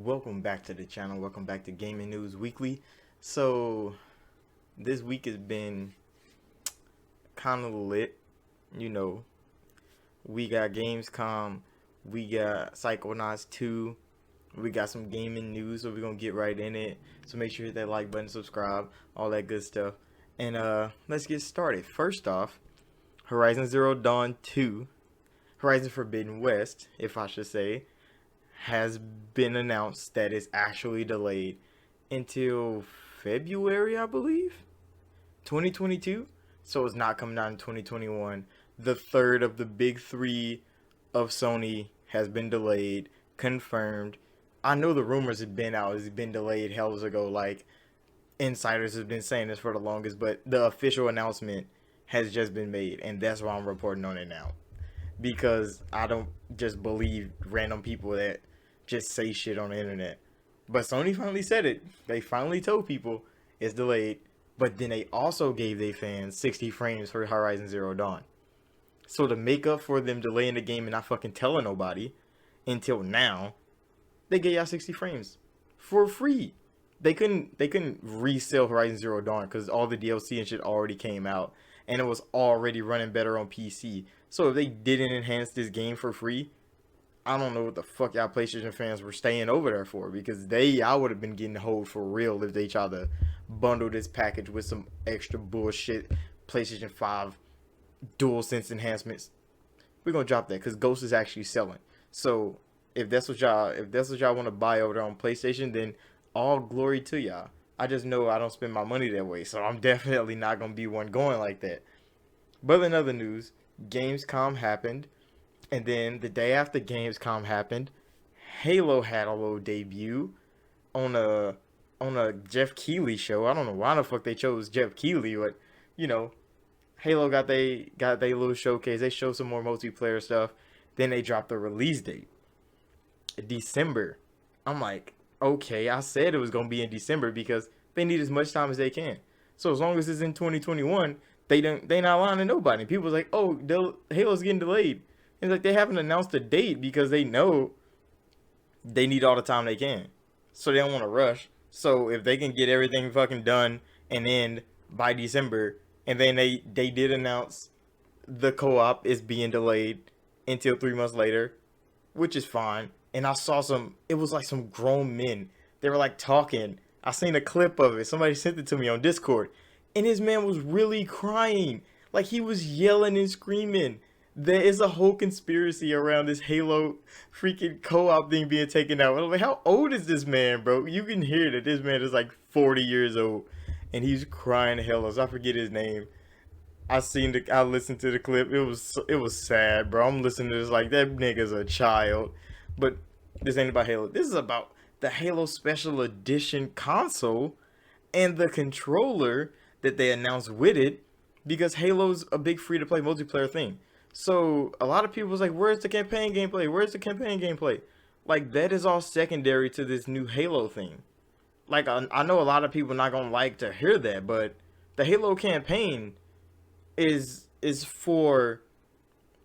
Welcome back to the channel. Welcome back to Gaming News Weekly. So, this week has been kind of lit. You know, we got Gamescom, we got Psychonauts 2, we got some gaming news, so we're gonna get right in it. So make sure you hit that like button, subscribe, all that good stuff. And let's get started. First off, Horizon Zero Dawn 2, Horizon Forbidden West, if I should say, has been announced that it's actually delayed until February, I believe, 2022. So it's not coming out in 2021. The third of the big three of Sony has been delayed, confirmed. I know the rumors have been out, it's been delayed hells ago. Like, insiders have been saying this for the longest, but the official announcement has just been made, and that's why I'm reporting on it now. Because I don't just believe random people that just say shit on the internet. But Sony finally said it. They finally told people it's delayed. But then they also gave their fans 60 frames for Horizon Zero Dawn. So to make up for them delaying the game and not fucking telling nobody until now, they gave y'all 60 frames for free. They couldn't resell Horizon Zero Dawn because all the DLC and shit already came out and it was already running better on PC. So if they didn't enhance this game for free, I don't know what the fuck y'all PlayStation fans were staying over there for, because I would have been getting hold for real if they tried to bundle this package with some extra bullshit PlayStation 5 DualSense enhancements. We're gonna drop that because Ghost is actually selling. So if that's what y'all want to buy over there on PlayStation, then all glory to y'all. I just know I don't spend my money that way, so I'm definitely not gonna be one going like that. But in other news, Gamescom happened. And then the day after Gamescom happened, Halo had a little debut on a Jeff Keighley show. I don't know why the fuck they chose Jeff Keighley, but you know, Halo got they little showcase. They showed some more multiplayer stuff. Then they dropped the release date, December. I'm like, okay, I said it was gonna be in December because they need as much time as they can. So as long as it's in 2021, they not lying to nobody. People's like, oh, Halo's getting delayed. It's like they haven't announced a date because they know they need all the time they can. So they don't want to rush. So if they can get everything fucking done and end by December, and then they did announce the co-op is being delayed until 3 months later, which is fine. And I saw it was like some grown men. They were like talking. I seen a clip of it. Somebody sent it to me on Discord. And this man was really crying. Like he was yelling and screaming. There is a whole conspiracy around this Halo freaking co-op thing being taken out. I'm like, how old is this man, bro? You can hear that this man is like 40 years old, and he's crying hell. I forget his name. I listened to the clip. It was sad, bro. I'm listening to this like that nigga's a child. But this ain't about Halo. This is about the Halo Special Edition console and the controller that they announced with it, because Halo's a big free to play multiplayer thing. So a lot of people was like, where's the campaign gameplay? Where's the campaign gameplay? Like that is all secondary to this new Halo thing. Like I know a lot of people not gonna like to hear that, but the Halo campaign is for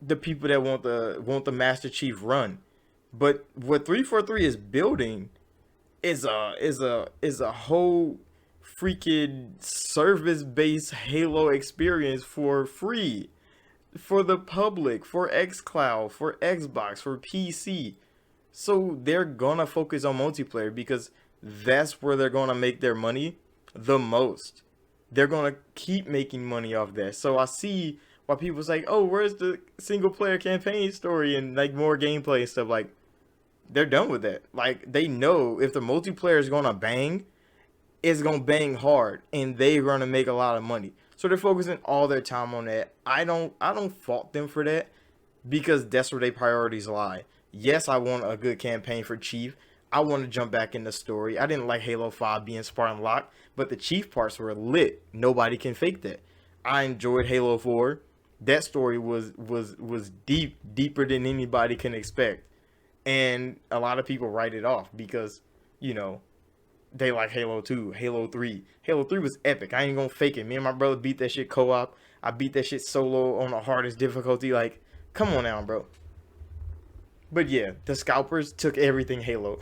the people that want the Master Chief run. But what 343 is building is a whole freaking service based Halo experience for free, for the public, for xCloud, for Xbox, for PC. So they're gonna focus on multiplayer because that's where they're gonna make their money the most. They're gonna keep making money off that. So I see why people's like, oh, where's the single player campaign story and like more gameplay and stuff. Like, they're done with that. Like, they know if the multiplayer is gonna bang, it's gonna bang hard and they're gonna make a lot of money. So they're focusing all their time on that. I don't fault them for that, because that's where their priorities lie. Yes, I want a good campaign for Chief. I want to jump back in the story. I didn't like Halo 5 being Spartan locked, but the Chief parts were lit. Nobody can fake that. I enjoyed Halo 4. That story was deeper than anybody can expect. And a lot of people write it off because, you know, they like Halo 2, Halo 3. Halo 3 was epic. I ain't gonna fake it. Me and my brother beat that shit co-op. I beat that shit solo on the hardest difficulty. Like, come on now, bro. But yeah, the scalpers took everything Halo.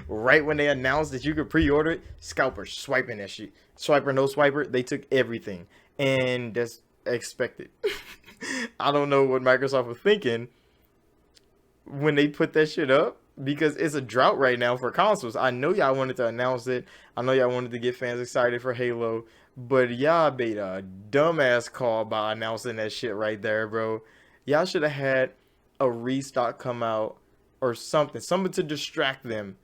Right when they announced that you could pre-order it, scalpers swiping that shit. Swiper, no swiper, they took everything. And that's expected. I don't know what Microsoft was thinking when they put that shit up because it's a drought right now for consoles. I know y'all wanted to announce it. I know y'all wanted to get fans excited for Halo, but y'all made a dumbass call by announcing that shit right there, bro. Y'all should have had a restock come out or something to distract them.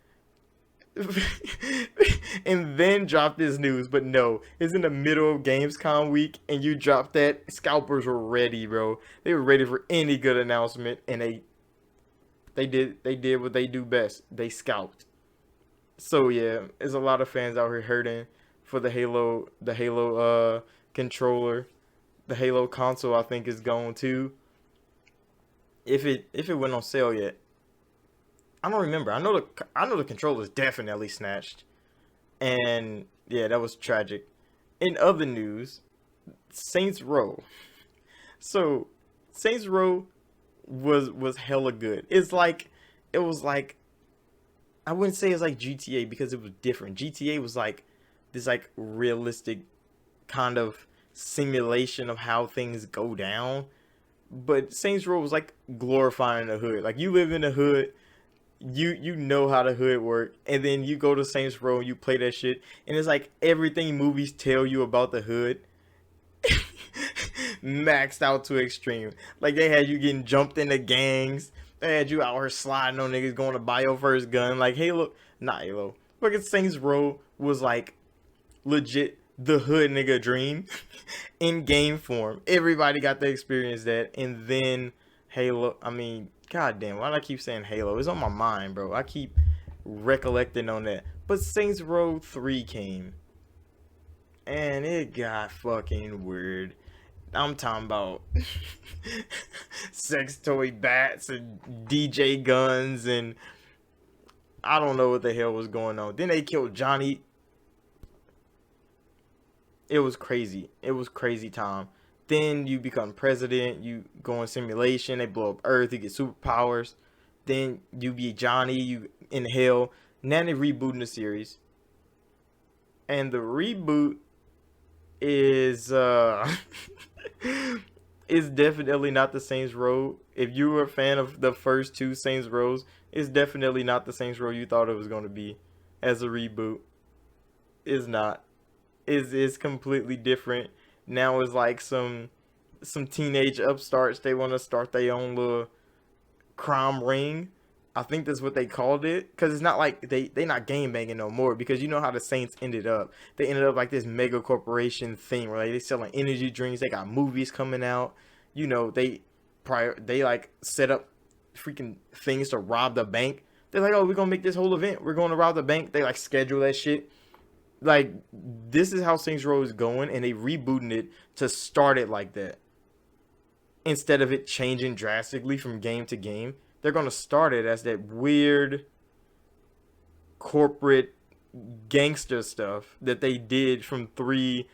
And then drop this news, but no, it's in the middle of Gamescom week, and you dropped that. Scalpers were ready, bro. They were ready for any good announcement, and they did what they do best. They scalped. So yeah, there's a lot of fans out here hurting for the Halo controller. The Halo console I think is going too. If it went on sale yet. I don't remember. I know the controller's definitely snatched. And yeah, that was tragic. In other news, Saints Row. So Saints Row was hella good. It was like I wouldn't say it's like GTA because it was different. GTA was like this like realistic kind of simulation of how things go down. But Saints Row was like glorifying the hood. Like you live in the hood, you know how the hood work, and then you go to Saints Row and you play that shit, and it's like everything movies tell you about the hood maxed out to extreme. Like they had you getting jumped into gangs. They had you out here sliding on niggas going to buy your first gun. Like Halo, not Halo. Fucking Saints Row was like legit the hood nigga dream in game form. Everybody got to experience that. And then Halo, I mean, goddamn, why do I keep saying Halo? It's on my mind, bro. I keep recollecting on that. But Saints Row 3 came. And it got fucking weird. I'm talking about sex toy bats and DJ guns and I don't know what the hell was going on. Then they killed Johnny. It was crazy. It was crazy time. Then you become president. You go in simulation. They blow up Earth. You get superpowers. Then you be Johnny. You in hell. Now they rebooting the series. And the reboot is is definitely not the Saints Row. If you were a fan of the first two Saints Rows, it's definitely not the Saints Row you thought it was going to be as a reboot. It's not. It's completely different. Now it's like some teenage upstarts. They want to start their own little crime ring. I think that's what they called it, because it's not like they not game banging no more, because you know how the Saints ended up. They ended up like this mega corporation thing where like they selling energy drinks. They got movies coming out. You know, they like set up freaking things to rob the bank. They're like, oh, we're gonna make this whole event. We're going to rob the bank. They like schedule that shit. Like this is how Saints Row is going, and they rebooting it to start it like that. Instead of it changing drastically from game to game, they're going to start it as that weird corporate gangster stuff that they did from 3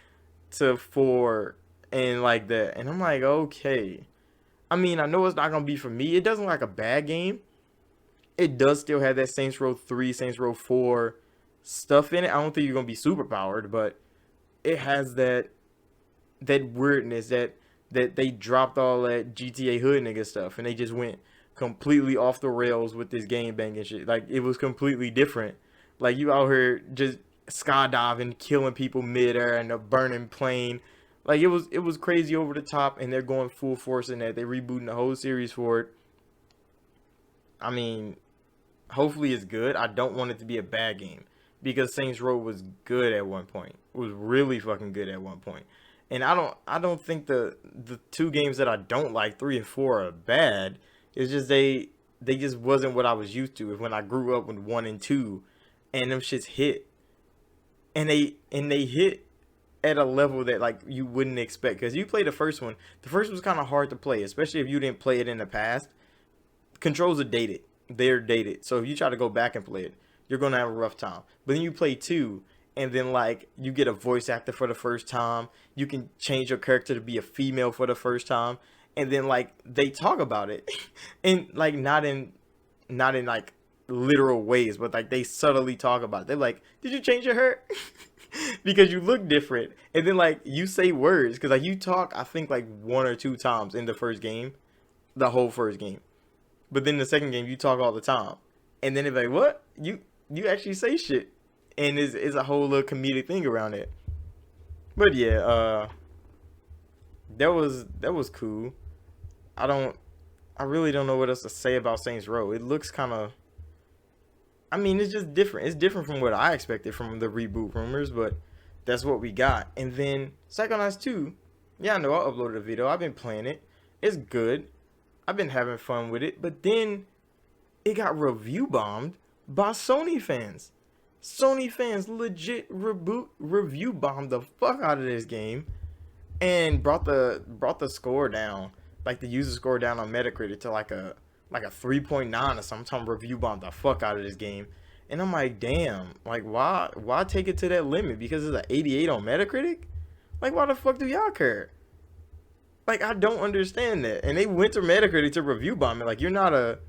to 4 and like that. And I'm like, okay. I mean, I know it's not going to be for me. It doesn't look like a bad game. It does still have that Saints Row 3, Saints Row 4 stuff in it. I don't think you're going to be super powered, but it has that weirdness that they dropped all that GTA hood nigga stuff and they just went completely off the rails with this game banging shit. Like it was completely different. Like you out here just skydiving, killing people midair and a burning plane. Like it was crazy over the top, and they're going full force in that. They're rebooting the whole series for it. I mean, hopefully it's good. I don't want it to be a bad game, because Saints Row was good at one point. It was really fucking good at one point. And I don't think the two games that I don't like, 3 and 4, are bad. It's just they just wasn't what I was used to when I grew up with 1 and 2, and them shits hit, and they hit at a level that like you wouldn't expect, because you play the first one. The first one was kind of hard to play, especially if you didn't play it in the past. Controls are dated. They're dated. So if you try to go back and play it, you're gonna have a rough time. But then you play 2, and then like you get a voice actor for the first time. You can change your character to be a female for the first time. And then like they talk about it and like not in not in like literal ways, but like they subtly talk about it. They're like, "Did you change your hair?" Because you look different, and then like you say words because like you talk. I think like one or two times in the first game, the whole first game. But then the second game you talk all the time, and then it's like, "What you actually say shit," and is a whole little comedic thing around it. But yeah, that was cool. I don't I really don't know what else to say about Saints Row. It looks kind of, I mean, it's just different. It's different from what I expected from the reboot rumors, but that's what we got. And then Psychonauts 2, yeah, I know I uploaded a video. I've been playing it. It's good. I've been having fun with it. But then it got review bombed by Sony fans. Sony fans legit review bombed the fuck out of this game and brought the score down, like the user score down on Metacritic to like a 3.9 or something. Time review bombed the fuck out of this game, and I'm like, damn, like why take it to that limit? Because it's an 88 on Metacritic. Like, why the fuck do y'all care? Like, I don't understand that. And they went to Metacritic to review bomb it. Like, you're not a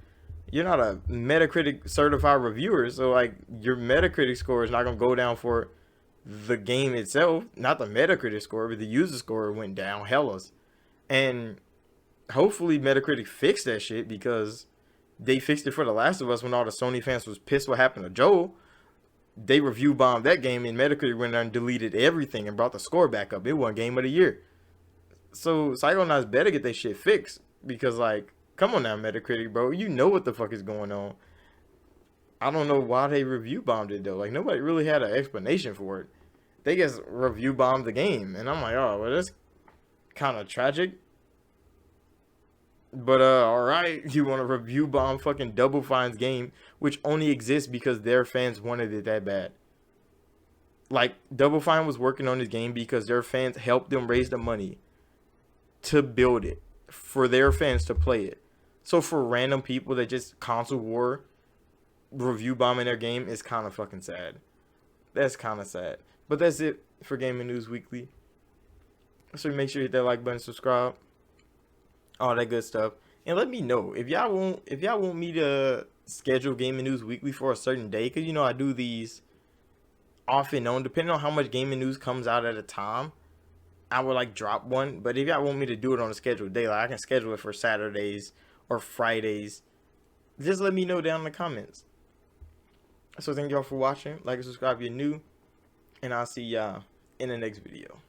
Metacritic certified reviewer, so like your Metacritic score is not gonna go down for the game itself, not the Metacritic score, but the user score went down hellas. And hopefully Metacritic fixed that shit because they fixed it for The Last of Us when all the Sony fans was pissed what happened to Joel. They review bombed that game and Metacritic went there and deleted everything and brought the score back up. It won Game of the Year. So Psychonauts better get their shit fixed because like, come on now, Metacritic, bro. You know what the fuck is going on. I don't know why they review bombed it though. Like nobody really had an explanation for it. They just review bombed the game, and I'm like, oh, well, that's kind of tragic. But all right, you want to review bomb fucking Double Fine's game, which only exists because their fans wanted it that bad. Like Double Fine was working on this game because their fans helped them raise the money to build it for their fans to play it. So for random people that just console war review bombing their game is kind of fucking sad. That's kind of sad. But that's it for Gaming News Weekly. So make sure you hit that like button, subscribe, all that good stuff, and let me know if y'all want me to schedule Gaming News Weekly for a certain day, because you know I do these off and on depending on how much gaming news comes out at a time. I would like drop one, but if y'all want me to do it on a scheduled day, like I can schedule it for Saturdays or Fridays. Just let me know down in the comments. So thank y'all for watching. Like and subscribe if you're new, and I'll see y'all in the next video.